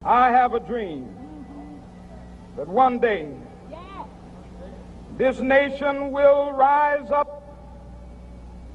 I have a dream that one day this nation will rise up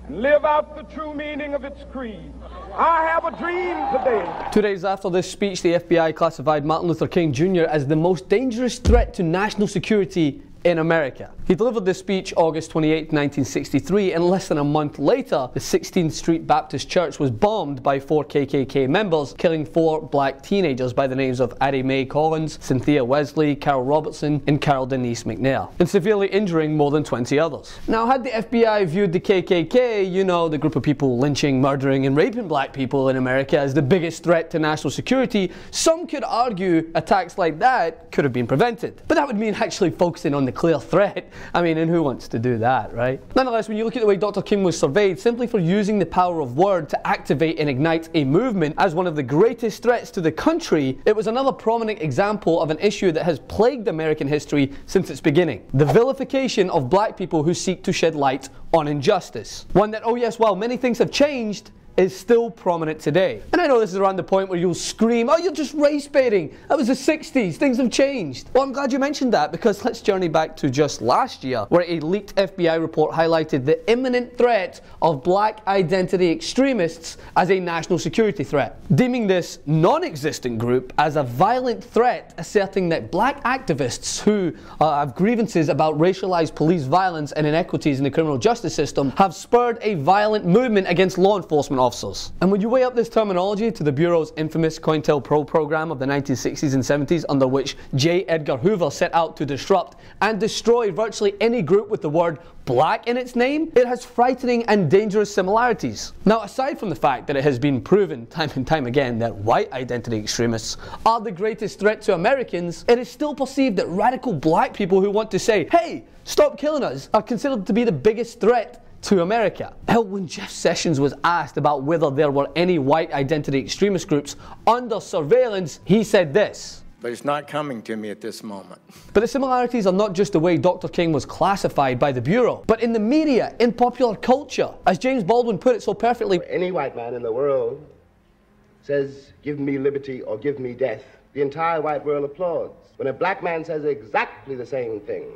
and live out the true meaning of its creed. I have a dream today. 2 days after this speech, the FBI classified Martin Luther King Jr. as the most dangerous threat to national security in America. He delivered this speech August 28, 1963, and less than a month later, the 16th Street Baptist Church was bombed by 4 KKK members, killing 4 black teenagers by the names of Addie Mae Collins, Cynthia Wesley, Carol Robertson, and Carol Denise McNair, and severely injuring more than 20 others. Now, had the FBI viewed the KKK, you know, the group of people lynching, murdering, and raping black people in America, as the biggest threat to national security, some could argue attacks like that could have been prevented. But that would mean actually focusing on the clear threat. I mean, and who wants to do that, right? Nonetheless, when you look at the way Dr. King was surveyed, simply for using the power of word to activate and ignite a movement as one of the greatest threats to the country, it was another prominent example of an issue that has plagued American history since its beginning: the vilification of black people who seek to shed light on injustice. One that, oh yes, while many things have changed, is still prominent today. And I know this is around the point where you'll scream, oh, you're just race baiting. That was the 60s, things have changed. Well, I'm glad you mentioned that, because let's journey back to just last year, where a leaked FBI report highlighted the imminent threat of black identity extremists as a national security threat, deeming this non-existent group as a violent threat, asserting that black activists who have grievances about racialized police violence and inequities in the criminal justice system have spurred a violent movement against law enforcement officers. And when you weigh up this terminology to the Bureau's infamous COINTELPRO program of the 1960s and 70s, under which J. Edgar Hoover set out to disrupt and destroy virtually any group with the word black in its name, it has frightening and dangerous similarities. Now, aside from the fact that it has been proven time and time again that white identity extremists are the greatest threat to Americans, it is still perceived that radical black people who want to say, hey, stop killing us, are considered to be the biggest threat to America. Hell, when Jeff Sessions was asked about whether there were any white identity extremist groups under surveillance, he said this: but it's not coming to me at this moment. But the similarities are not just the way Dr. King was classified by the Bureau, but in the media, in popular culture. As James Baldwin put it so perfectly, any white man in the world says, give me liberty or give me death, the entire white world applauds. When a black man says exactly the same thing,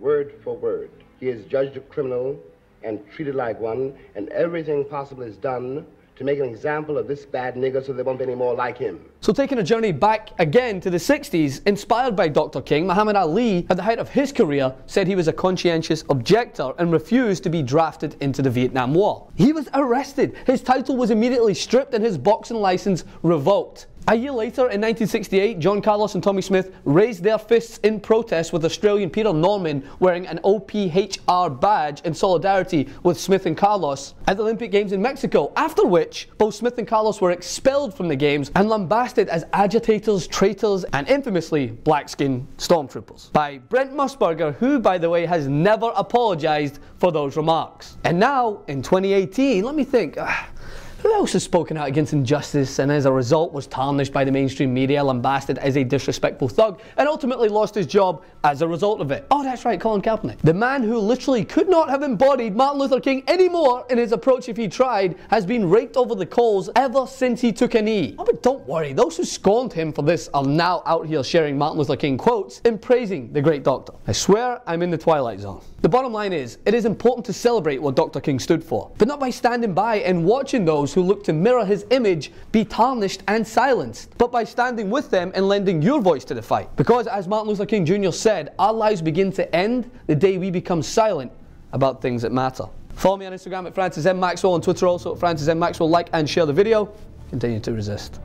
word for word, he is judged a criminal and treated like one, and everything possible is done to make an example of this bad nigger so there won't be any more like him. So taking a journey back again to the 60s, inspired by Dr. King, Muhammad Ali, at the height of his career, said he was a conscientious objector and refused to be drafted into the Vietnam War. He was arrested, his title was immediately stripped and his boxing license revoked. A year later, in 1968, John Carlos and Tommy Smith raised their fists in protest, with Australian Peter Norman wearing an OPHR badge in solidarity with Smith and Carlos at the Olympic Games in Mexico, after which both Smith and Carlos were expelled from the Games and lambasted as agitators, traitors, and infamously black-skinned stormtroopers by Brent Musburger, who, by the way, has never apologized for those remarks. And now, in 2018, let me think, who else has spoken out against injustice and as a result was tarnished by the mainstream media, lambasted as a disrespectful thug, and ultimately lost his job as a result of it? Oh, that's right, Colin Kaepernick. The man who literally could not have embodied Martin Luther King anymore in his approach if he tried, has been raked over the coals ever since he took a knee. Oh, but don't worry, those who scorned him for this are now out here sharing Martin Luther King quotes and praising the great doctor. I swear I'm in the twilight zone. The bottom line is, it is important to celebrate what Dr. King stood for, but not by standing by and watching those who look to mirror his image be tarnished and silenced, but by standing with them and lending your voice to the fight. Because as Martin Luther King Jr. said, our lives begin to end the day we become silent about things that matter. Follow me on Instagram at Francis M. Maxwell, on Twitter also at Francis M. Maxwell. Like and share the video. Continue to resist.